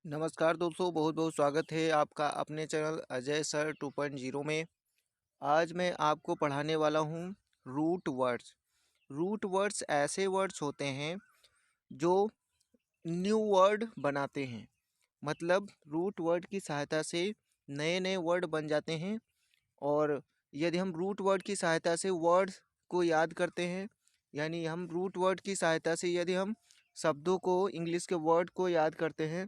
नमस्कार दोस्तों, बहुत बहुत स्वागत है आपका अपने चैनल अजय सर 2.0 में। आज मैं आपको पढ़ाने वाला हूँ रूट वर्ड्स। रूट वर्ड्स ऐसे वर्ड्स होते हैं जो न्यू वर्ड बनाते हैं। मतलब रूट वर्ड की सहायता से नए नए वर्ड बन जाते हैं। और यदि हम रूट वर्ड की सहायता से वर्ड्स को याद करते हैं, यानी हम रूट वर्ड की सहायता से यदि हम शब्दों को, इंग्लिश के वर्ड को याद करते हैं,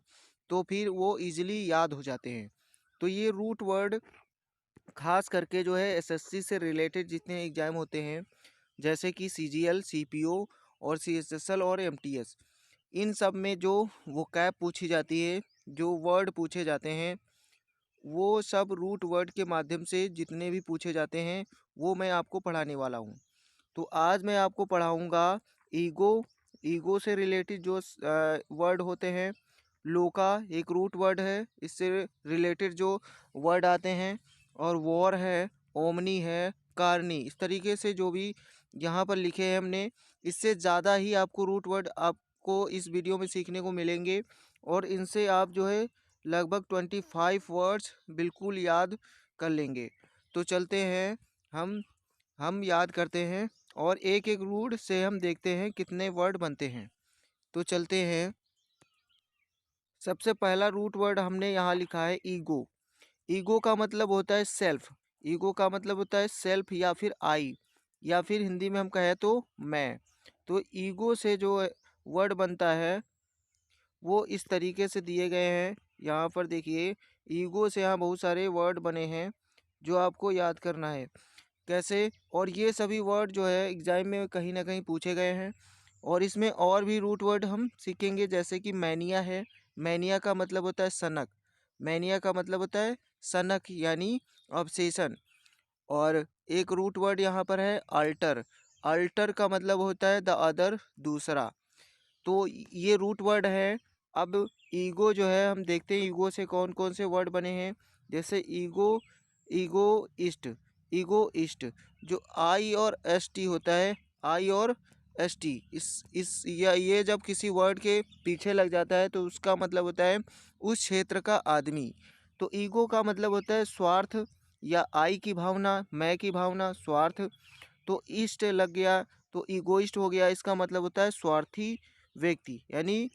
तो फिर वो इजीली याद हो जाते हैं। तो ये रूट वर्ड खास करके जो है एसएससी से रिलेटेड जितने एग्जाम होते हैं, जैसे कि सीजीएल, सीपीओ और सीएसएसएल और एमटीएस, इन सब में जो वोकैब पूछी जाती है, जो वर्ड पूछे जाते हैं, वो सब रूट वर्ड के माध्यम से जितने भी पूछे जाते हैं वो मैं आपको पढ़ाने वाला हूँ। तो आज मैं आपको पढ़ाऊँगा ईगो। ईगो से रिलेटेड जो वर्ड होते हैं। लोका एक रूट वर्ड है, इससे रिलेटेड जो वर्ड आते हैं। और वॉर है, ओमनी है, कारनी, इस तरीके से जो भी यहाँ पर लिखे हैं हमने, इससे ज़्यादा ही आपको रूट वर्ड आपको इस वीडियो में सीखने को मिलेंगे। और इनसे आप जो है लगभग 25 वर्ड्स बिल्कुल याद कर लेंगे। तो चलते हैं, हम याद करते हैं और एक एक रूट से हम देखते हैं कितने वर्ड बनते हैं। तो चलते हैं। सबसे पहला रूट वर्ड हमने यहाँ लिखा है ईगो। ईगो का मतलब होता है सेल्फ। ईगो का मतलब होता है सेल्फ या फिर आई, या फिर हिंदी में हम कहें तो मैं। तो ईगो से जो वर्ड बनता है वो इस तरीके से दिए गए हैं। यहाँ पर देखिए, ईगो से यहाँ बहुत सारे वर्ड बने हैं जो आपको याद करना है कैसे। और ये सभी वर्ड जो है एग्जाम में कहीं ना कहीं पूछे गए हैं। और इसमें और भी रूट वर्ड हम सीखेंगे, जैसे कि मैनिया है। मैनिया का मतलब होता है सनक। मैनिया का मतलब होता है सनक यानी ऑब्सेशन। और एक रूट वर्ड यहाँ पर है अल्टर। अल्टर का मतलब होता है द अदर, दूसरा। तो ये रूट वर्ड है। अब ईगो जो है, हम देखते हैं ईगो से कौन कौन से वर्ड बने हैं। जैसे ईगो, ईगोइस्ट। ईगोइस्ट जो आई और एस टी होता है, आई और एस टी, इस या ये जब किसी वर्ड के पीछे लग जाता है तो उसका मतलब होता है उस क्षेत्र का आदमी। तो ईगो का मतलब होता है स्वार्थ, या आई की भावना, मैं की भावना, स्वार्थ। तो ईस्ट लग गया तो ईगोइस्ट हो गया, इसका मतलब होता है स्वार्थी व्यक्ति, यानी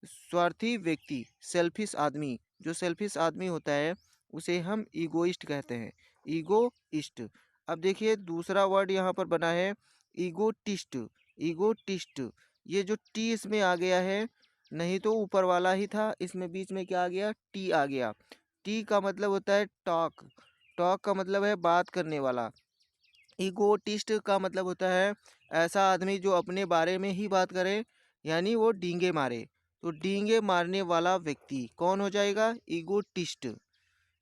स्वार्थी व्यक्ति, सेल्फिश आदमी। जो सेल्फिश आदमी होता है उसे हम ईगोइस्ट कहते हैं, ईगोइस्ट। अब देखिए दूसरा वर्ड यहाँ पर बना है ईगोटिस्ट। ईगोटिस्ट, ये जो टी इसमें आ गया है, नहीं तो ऊपर वाला ही था, इसमें बीच में क्या आ गया, टी आ गया। टी का मतलब होता है टॉक। टॉक का मतलब है बात करने वाला। ईगोटिस्ट का मतलब होता है ऐसा आदमी जो अपने बारे में ही बात करे, यानी वो डींगे मारे। तो डींगे मारने वाला व्यक्ति कौन हो जाएगा, ईगोटिस्ट।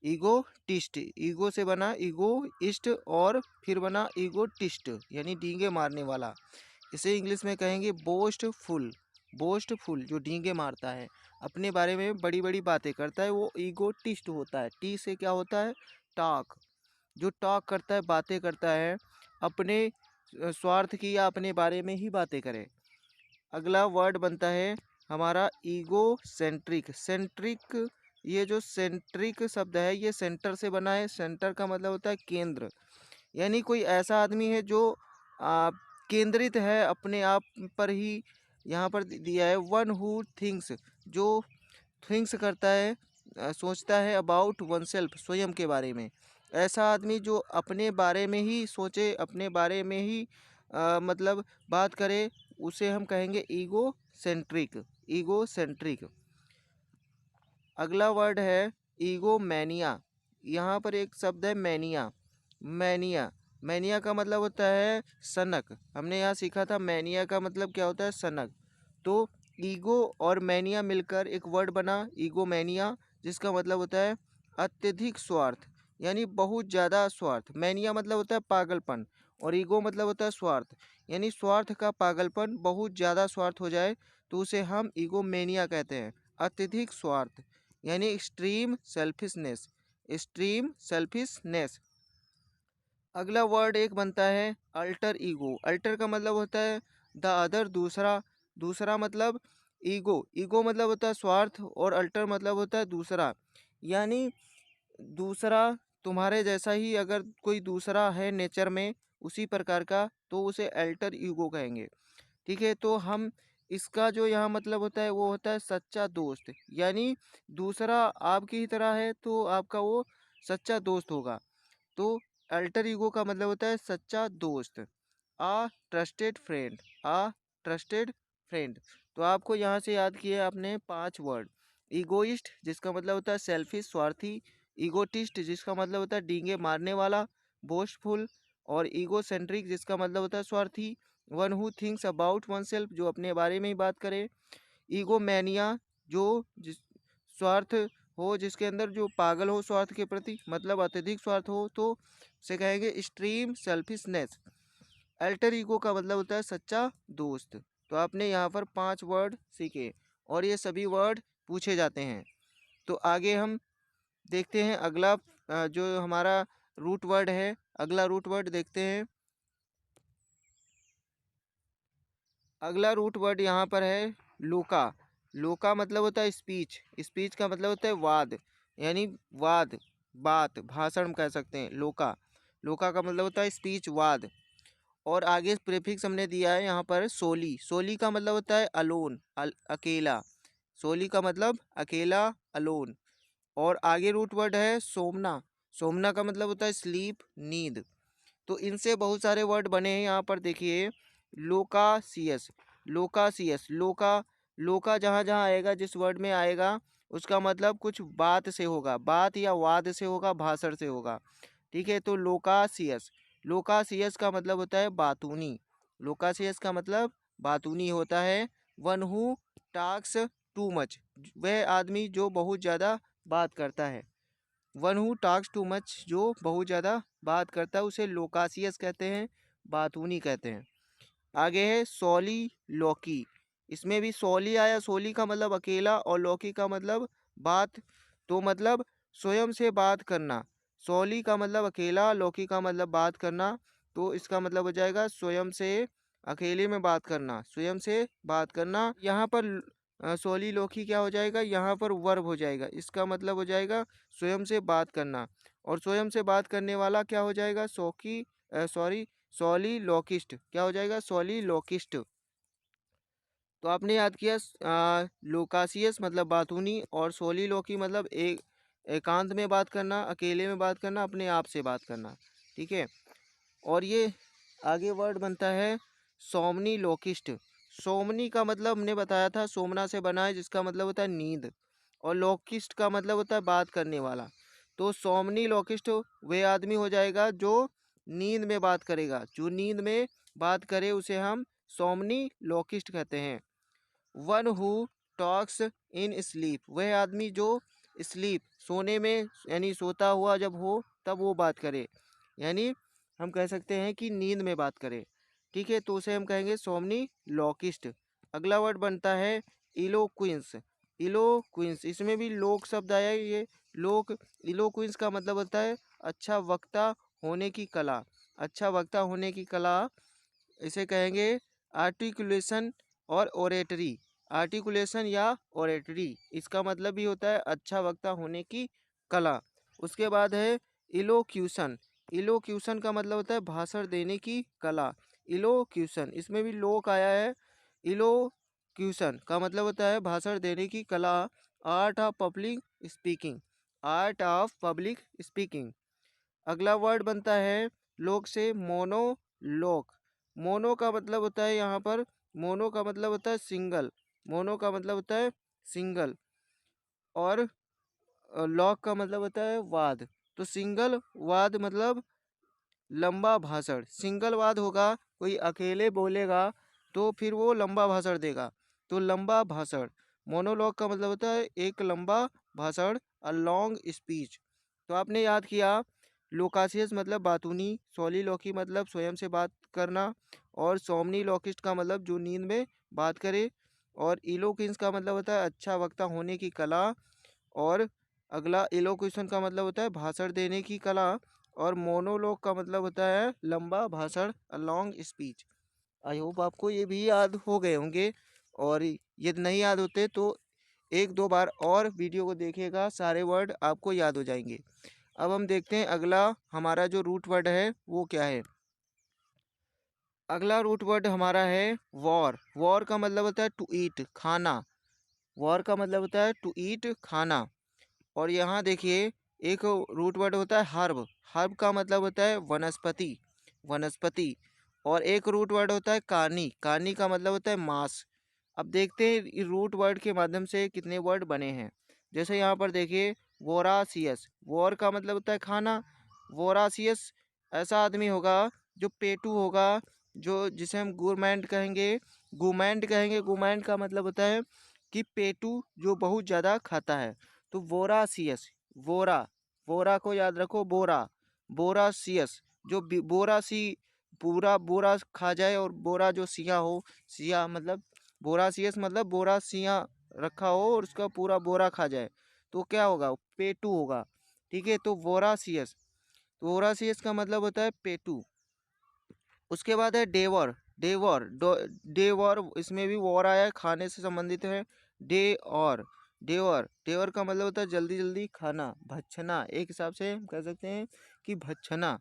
ईगोटिस्ट, ईगो से बना ईगोइस्ट और फिर बना ईगोटिस्ट, यानी डींगे मारने वाला। इसे इंग्लिश में कहेंगे बोस्टफुल। बोस्टफुल जो डींगे मारता है, अपने बारे में बड़ी बड़ी बातें करता है, वो ईगोटिस्ट होता है। टी से क्या होता है, टॉक। जो टॉक करता है, बातें करता है, अपने स्वार्थ की या अपने बारे में ही बातें करे। अगला वर्ड बनता है हमारा ईगो सेंट्रिक। सेंट्रिक, ये जो सेंट्रिक शब्द है ये सेंटर से बना है। सेंटर का मतलब होता है केंद्र, यानी कोई ऐसा आदमी है जो आ, केंद्रित है अपने आप पर ही। यहाँ पर दिया है वन हु थिंक्स, जो थिंक्स करता है, सोचता है अबाउट वन सेल्फ, स्वयं के बारे में। ऐसा आदमी जो अपने बारे में ही सोचे, अपने बारे में ही मतलब बात करे, उसे हम कहेंगे ईगो सेंट्रिक। Ego centric. अगला वर्ड है ईगो मैनिया। यहाँ पर एक शब्द है मैनिया। मैनिया, मैनिया का मतलब होता है सनक। हमने यहाँ सीखा था मैनिया का मतलब क्या होता है, सनक। तो ईगो और मैनिया मिलकर एक वर्ड बना ईगो मैनिया, जिसका मतलब होता है अत्यधिक स्वार्थ, यानी बहुत ज़्यादा स्वार्थ। मैनिया मतलब होता है पागलपन, और ईगो मतलब होता है स्वार्थ, यानी स्वार्थ का पागलपन, बहुत ज़्यादा स्वार्थ हो जाए तो उसे हम ईगो मैनिया कहते हैं। अत्यधिक स्वार्थ यानी एक्सट्रीम सेल्फिशनेस। Extreme selfishness. अगला वर्ड एक बनता है अल्टर ईगो। अल्टर का मतलब होता है द अदर, दूसरा। दूसरा मतलब ईगो, ईगो मतलब होता है स्वार्थ, और अल्टर मतलब होता है दूसरा, यानी दूसरा तुम्हारे जैसा ही अगर कोई दूसरा है नेचर में उसी प्रकार का, तो उसे अल्टर ईगो कहेंगे। ठीक है, तो हम इसका जो यहाँ मतलब होता है वो होता है सच्चा दोस्त, यानी दूसरा आपकी ही तरह है तो आपका वो सच्चा दोस्त होगा। तो अल्टर ईगो का मतलब होता है सच्चा दोस्त। आ ट्रस्टेड फ्रेंड, आ ट्रस्टेड फ्रेंड। तो आपको यहाँ से याद किए आपने 5 वर्ड। ईगोइस्ट जिसका मतलब होता है सेल्फिश स्वार्थी, ईगोटिस्ट जिसका मतलब होता है डींगे मारने वाला, बोस्टफुल, और ईगोसेंट्रिक जिसका मतलब होता है स्वार्थी, one who thinks about one self जो अपने बारे में ही बात करे, ईगोमैनिया जो जिस स्वार्थ हो जिसके अंदर जो पागल हो स्वार्थ के प्रति मतलब अत्यधिक स्वार्थ हो, तो उसे कहेंगे एक्सट्रीम सेल्फिशनेस। अल्टर ईगो का मतलब होता है सच्चा दोस्त। तो आपने यहाँ पर 5 वर्ड सीखे और ये सभी वर्ड पूछे जाते हैं। तो आगे हम देखते हैं अगला जो हमारा रूट वर्ड है, अगला रूट वर्ड देखते हैं। अगला रूट वर्ड यहाँ पर है लोका। लोका मतलब होता है स्पीच, स्पीच का मतलब होता है वाद, यानी वाद, बात, भाषण कह सकते हैं लोका। लोका का मतलब होता है स्पीच, वाद। और आगे प्रीफिक्स हमने दिया है यहाँ पर सोली। सोली का मतलब होता है अलोन, अकेला। सोली का मतलब अकेला, अलोन। और आगे रूट वर्ड है सोमना। सोमना का मतलब होता है स्लीप, नींद। तो इनसे बहुत सारे वर्ड बने हैं यहाँ पर देखिए। लोकासियस, लोकासियस, लोका, लोका जहाँ जहाँ आएगा जिस वर्ड में आएगा उसका मतलब कुछ बात से होगा, बात या वाद से होगा, भाषण से होगा। ठीक है, तो लोकासियस, लोकासियस का मतलब होता है बातूनी। लोकासियस का मतलब बातूनी होता है। वन हु टाक्स टू मच, वह आदमी जो बहुत ज़्यादा बात करता है। One who talks too much जो बहुत ज़्यादा बात करता है उसे लोकासियस कहते हैं, बातूनी कहते हैं। आगे है सोली लौकी। इसमें भी सोली आया, सोली का मतलब अकेला और लौकी का मतलब बात, तो मतलब स्वयं से बात करना। सोली का मतलब अकेला, लौकी का मतलब बात करना, तो इसका मतलब हो जाएगा स्वयं से, अकेले में बात करना, स्वयं से बात करना। यहाँ पर सोली लौकी क्या हो जाएगा, यहाँ पर वर्ब हो जाएगा, इसका मतलब हो जाएगा स्वयं से बात करना। और स्वयं से बात करने वाला क्या हो जाएगा, सॉली लॉकिस्ट, क्या हो जाएगा, सॉली लॉकिस्ट। तो आपने याद किया लोकासियस मतलब बातूनी, और सोली लोकी मतलब एक एकांत में बात करना, अकेले में बात करना, अपने आप से बात करना। ठीक है, और ये आगे वर्ड बनता है सोमनी लोकिस्ट। सोमनी का मतलब हमने बताया था सोमना से बना है जिसका मतलब होता है नींद, और लोकिस्ट का मतलब होता है बात करने वाला। तो सोमनी लोकिस्ट वे आदमी हो जाएगा जो नींद में बात करेगा, जो नींद में बात करे उसे हम सोमनी लोकिस्ट कहते हैं। One who talks in sleep, वह आदमी जो स्लीप सोने में यानी सोता हुआ जब हो तब वो बात करे, यानी हम कह सकते हैं कि नींद में बात करे। ठीक है, तो उसे हम कहेंगे सोमनी लॉकिस्ट। अगला वर्ड बनता है इलोक्विंस। इलोक्विंस, इसमें भी लोक शब्द आया है, ये लोक। इलोक्विंस का मतलब होता है अच्छा वक्ता होने की कला, अच्छा वक्ता होने की कला, इसे कहेंगे आर्टिकुलेशन और ओरेटरी। आर्टिकुलेशन या ओरेटरी इसका मतलब भी होता है अच्छा वक्ता होने की कला। उसके बाद है इलोक्यूशन। इलोक्यूशन का मतलब होता है भाषण देने की कला। इलोक्यूशन, इसमें भी लोक आया है। इलोक्यूशन का मतलब होता है भाषण देने की कला, art of public speaking, art of public speaking. अगला वर्ड बनता है लोक से मोनोलोक। मोनो का मतलब होता है यहाँ पर, मोनो का मतलब होता है सिंगल, मोनो का मतलब होता है सिंगल, और लॉक का मतलब होता है वाद। तो सिंगल वाद मतलब लंबा भाषण। सिंगल वाद होगा, कोई अकेले बोलेगा तो फिर वो लंबा भाषण देगा, तो लंबा भाषण। मोनोलॉग का मतलब होता है एक लंबा भाषण, अ लॉन्ग स्पीच। तो आपने याद किया लोकासियस मतलब बातूनी, सोलिलोकी मतलब स्वयं से बात करना, और सोमनी लॉकिस्ट का मतलब जो नींद में बात करे, और इलोक्विंस का मतलब होता है अच्छा वक्ता होने की कला, और अगला इलोक्यूशन का मतलब होता है भाषण देने की कला, और मोनोलॉग का मतलब होता है लंबा भाषण, a long speech. I hope आपको ये भी याद हो गए होंगे। और यदि नहीं याद होते तो एक दो बार और वीडियो को देखिएगा, सारे वर्ड आपको याद हो जाएंगे। अब हम देखते हैं अगला हमारा जो रूट वर्ड है वो क्या है। अगला रूट वर्ड हमारा है वॉर। वॉर का मतलब होता है टू ईट, खाना। वॉर का मतलब होता है टू ईट, खाना। और यहाँ देखिए एक रूट वर्ड होता है हर्ब। हर्ब का मतलब होता है वनस्पति, वनस्पति। और एक रूट वर्ड होता है कानी। कानी का मतलब होता है मांस। अब देखते हैं इस रूट वर्ड के माध्यम से कितने वर्ड बने हैं। जैसे यहाँ पर देखिए वोरासियस। वॉर का मतलब होता है खाना। वोरासियस ऐसा आदमी होगा जो पेटू होगा, जो जिसे हम गुरमैंड कहेंगे, गुमैंड कहेंगे। गुमैंड का मतलब होता है कि पेटू जो बहुत ज़्यादा खाता है। तो वोरासियस, वोरा, वोरा को याद रखो, बोरा, बोरासियस। जो बोरा सी पूरा बोरा खा जाए और बोरा जो सिया हो, सिया मतलब बोरासियस मतलब बोरा सिया रखा हो और उसका पूरा बोरा खा जाए तो क्या होगा, पेटू होगा। ठीक है, तो वोरासियस, तो वोरासियस का मतलब होता है पेटू। उसके बाद है डेवर। डेवर डेवर, इसमें भी वॉर आया है, खाने से संबंधित है। डे और डेवर, डेवर का मतलब होता है जल्दी जल्दी खाना, भक्षना। एक हिसाब से हम कह सकते हैं कि भक्षना।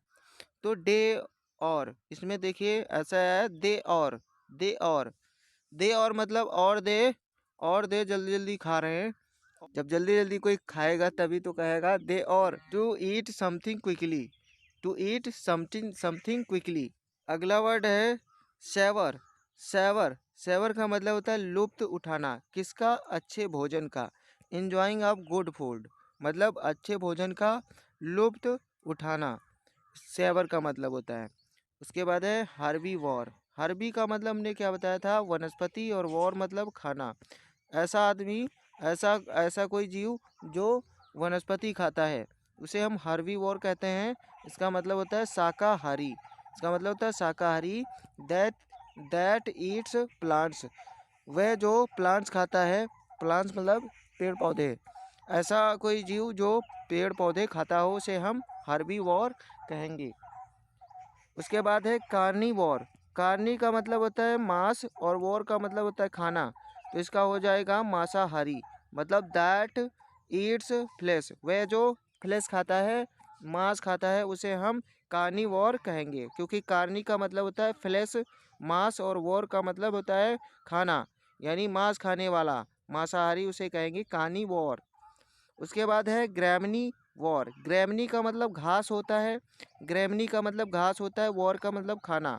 तो डे और इसमें देखिए ऐसा है दे और, दे और, दे और मतलब और दे जल्दी जल्दी खा रहे हैं। जब जल्दी जल्दी कोई खाएगा तभी तो कहेगा devour, to eat something quickly, to eat something something quickly. अगला वर्ड है सेवर। सेवर, सेवर का मतलब होता है लुप्त उठाना। किसका, अच्छे भोजन का। इंजॉइंग ऑफ गुड फूड, मतलब अच्छे भोजन का लुप्त उठाना, सेवर का मतलब होता है। उसके बाद है हार्बी वॉर। हार्बी का मतलब हमने क्या बताया था, वनस्पति, और वॉर मतलब खाना। ऐसा आदमी, ऐसा ऐसा कोई जीव जो वनस्पति खाता है उसे हम हार्बीवोर कहते हैं। इसका मतलब होता है शाकाहारी, इसका मतलब होता है शाकाहारी। दैट दैट ईट्स प्लांट्स, वह जो प्लांट्स खाता है। प्लांट्स मतलब पेड़ पौधे। ऐसा कोई जीव जो पेड़ पौधे खाता हो उसे हम हार्बीवोर कहेंगे। उसके बाद है कार्निवोर। कार्नी का मतलब होता है मांस और वोर का मतलब होता है खाना, तो इसका हो जाएगा मांसाहारी। मतलब दैट ईट्स फ्लेश, वह जो फ्लेश खाता है, मांस खाता है, उसे हम कार्निवोर कहेंगे। क्योंकि कार्नी का मतलब होता है फ्लेश, मांस, और वोर का मतलब होता है खाना, यानी मांस खाने वाला, मांसाहारी, उसे कहेंगे कार्निवोर। उसके बाद है ग्रैमनी वॉर। ग्रैमनी का मतलब घास होता है, ग्रैमनी का मतलब घास होता है, वॉर का मतलब खाना।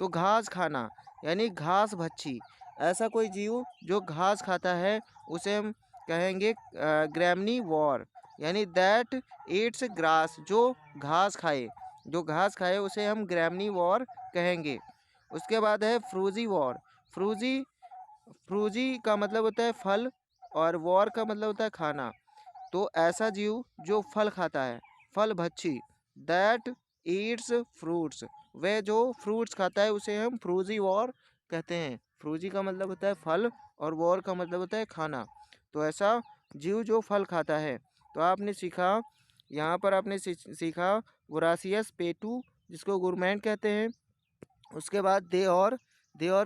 तो घास खाना यानी घास भक्षी। ऐसा कोई जीव जो घास खाता है उसे हम कहेंगे ग्रैमनी वॉर, यानी दैट ईट्स ग्रास, जो घास खाए, जो घास खाए उसे हम ग्रैमनी वॉर कहेंगे। उसके बाद है फ्रूजी वॉर। फ्रूजी, फ्रूजी का मतलब होता है फल, और वॉर का मतलब होता है खाना। तो ऐसा जीव जो फल खाता है, फल भक्षी, दैट ईट्स फ्रूट्स, वह जो फ्रूट्स खाता है उसे हम फ्रूजी वॉर कहते हैं। फ्रूजी का मतलब होता है फल और वॉर का मतलब होता है खाना। तो ऐसा जीव जो फल खाता है। तो आपने सीखा, यहाँ पर आपने सीखा वोरासियस, पेटू, जिसको गुरमैंड कहते हैं। उसके बाद दे और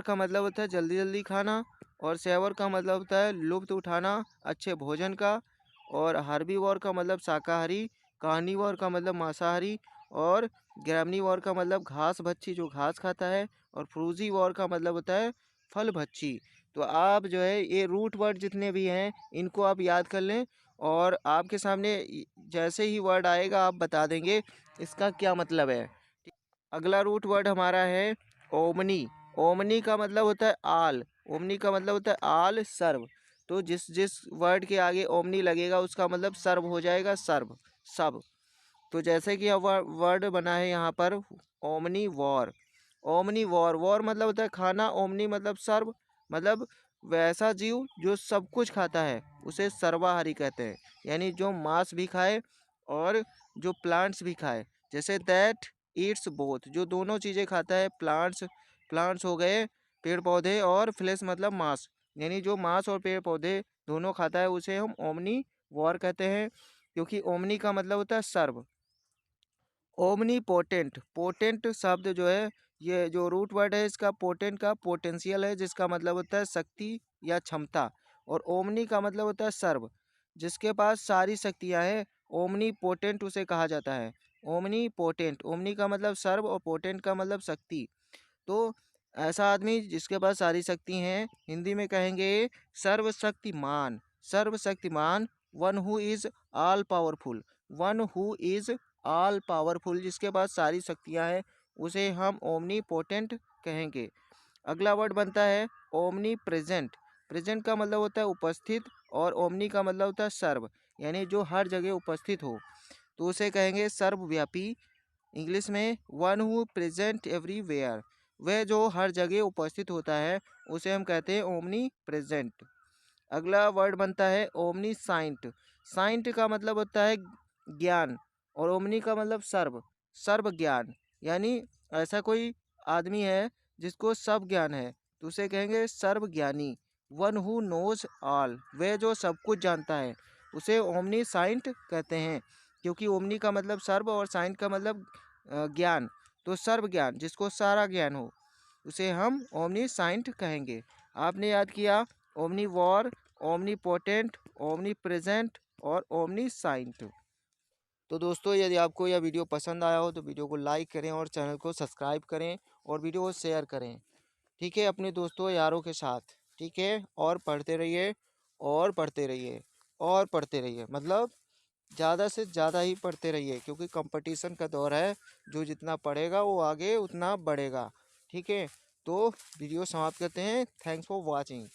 का मतलब होता है जल्दी जल्दी खाना, और सेवर का मतलब होता है लुप्त उठाना अच्छे भोजन का, और हार्बीवोर का मतलब शाकाहारी, कार्निवोर का मतलब मांसाहारी, और ग्रैमनीवोर का मतलब घास भक्षी जो घास खाता है, और फ्रूजीवोर का मतलब होता है फल भक्षी। तो आप जो है ये रूट वर्ड जितने भी हैं इनको आप याद कर लें, और आपके सामने जैसे ही वर्ड आएगा आप बता देंगे इसका क्या मतलब है। अगला रूट वर्ड हमारा है ओमनी। ओमनी का मतलब होता है आल। ओमनी का मतलब होता है आल, सर्व। तो जिस जिस वर्ड के आगे ओमनी लगेगा उसका मतलब सर्व हो जाएगा, सर्व, सब। तो जैसे कि अब वर्ड बना है यहाँ पर omni war. Omni war, war मतलब होता है खाना, ओमनी मतलब सर्व, मतलब वैसा जीव जो सब कुछ खाता है उसे सर्वाहारी कहते हैं, यानी जो मांस भी खाए और जो प्लांट्स भी खाए। जैसे दैट ईट्स बोथ, जो दोनों चीज़ें खाता है, प्लांट्स, प्लांट्स हो गए पेड़ पौधे, और फ्लेश मतलब मांस, यानी जो मांस और पेड़ पौधे दोनों खाता है उसे हम ओमनी वॉर कहते हैं। क्योंकि ओमनी का मतलब होता है सर्व। ओमनी पोटेंट, पोटेंट शब्द जो है ये जो रूट वर्ड है इसका पोटेंट का पोटेंशियल है, जिसका मतलब होता है शक्ति या क्षमता। और ओमनी का मतलब होता है सर्व, जिसके पास सारी शक्तियाँ हैं। ओमनी पोटेंट उसे कहा जाता है। ओमनी पोटेंट, ओमनी का मतलब सर्व और पोटेंट का मतलब शक्ति। तो ऐसा आदमी जिसके पास सारी शक्ति हैं, हिंदी में कहेंगे सर्वशक्तिमान। सर्वशक्तिमान, one who is all powerful. One who is all powerful, जिसके पास सारी शक्तियां हैं, उसे हम ओमनी पोटेंट कहेंगे। अगला वर्ड बनता है ओमनी प्रेजेंट। प्रेजेंट का मतलब होता है उपस्थित, और ओमनी का मतलब होता है सर्व, यानी जो हर जगह उपस्थित हो, तो उसे कहेंगे सर्वव्यापी। इंग्लिश में वन हु प्रेजेंट एवरीवेयर, वह जो हर जगह उपस्थित होता है उसे हम कहते हैं ओमनी प्रेजेंट। अगला वर्ड बनता है ओमनी साइंट। साइंट का मतलब होता है ज्ञान, और ओमनी का मतलब सर्व, सर्व ज्ञान, यानी ऐसा कोई आदमी है जिसको सब ज्ञान है, तो उसे कहेंगे सर्व ज्ञानी। वन हु नोज ऑल, वह जो सब कुछ जानता है, उसे ओमनी साइंट कहते हैं। क्योंकि ओमनी का मतलब सर्व और साइंट का मतलब ज्ञान, तो सर्व ज्ञान, जिसको सारा ज्ञान हो, उसे हम ओमनी साइंट कहेंगे। आपने याद किया omni war, omni potent, omni present और ओमनी साइंट। तो दोस्तों, यदि आपको यह वीडियो पसंद आया हो तो वीडियो को लाइक करें और चैनल को सब्सक्राइब करें और वीडियो को शेयर करें। ठीक है, अपने दोस्तों यारों के साथ। ठीक है, और पढ़ते रहिए और पढ़ते रहिए और पढ़ते रहिए, मतलब ज़्यादा से ज़्यादा ही पढ़ते रहिए, क्योंकि कंपटीशन का दौर है। जो जितना पढ़ेगा वो आगे उतना बढ़ेगा। ठीक है, तो वीडियो समाप्त करते हैं। Thanks for watching.